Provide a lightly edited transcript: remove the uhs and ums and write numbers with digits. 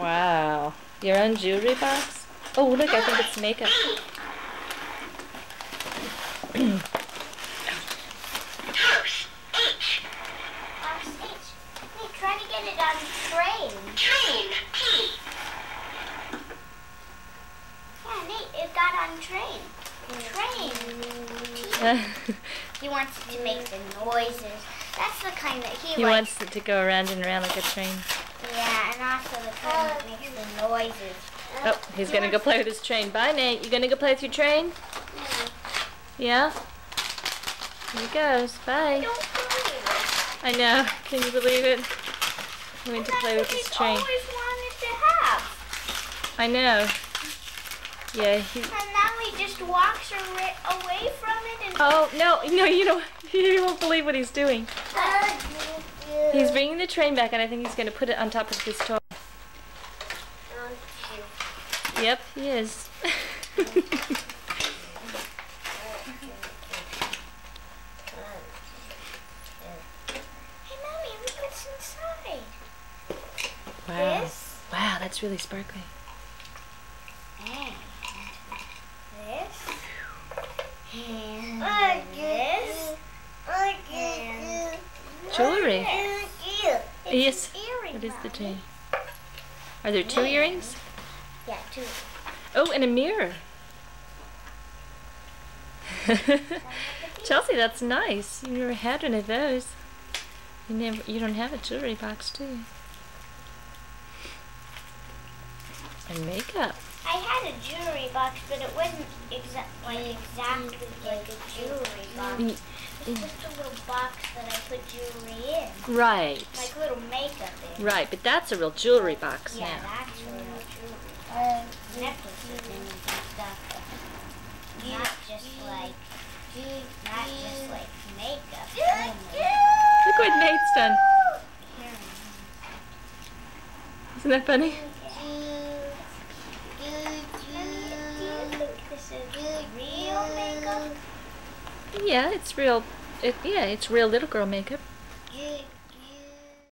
Wow. Your own jewelry box? Oh, look, I think it's makeup. Box H. Hey, try to get it on train. Train. Yeah, Nate, it got on train. Train. He wants it to make the noises. That's the kind that he likes. Wants it to go around and around like a train. Yeah, and also the kind that makes the noises. Oh, he's going to go play with his train. Bye, Nate. You going to go play with your train? Yeah? Here he goes. Bye. I don't believe it. I know. Can you believe it? He went to play with his train. That's what he's always wanted to have. I know. Yeah, And now he just walks away from it and... Oh, no, you don't. You won't believe what he's doing. He's bringing the train back, and I think he's going to put it on top of his toy. Yep, he is. Hey, Mommy, look what's inside. Wow. This. Wow, that's really sparkly. And this. And this. And Jewelry. It's Yes. an earring, What is the Mommy. chain? Are there 2 earrings? Yeah, 2. Oh, and a mirror. Chelsea, that's nice. You never had one of those. You don't have a jewelry box, do you? And makeup. I had a jewelry box, but it wasn't exactly like a jewelry box. It's just a little box that I put jewelry in. Right. Like little makeup in. Right, but that's a real jewelry box Yeah, now. that's a real jewelry. Necklaces and stuff. Not just like makeup. Look what Nate's done. Isn't that funny? Do you think this is real makeup? Yeah, it's real. Yeah, it's real little girl makeup.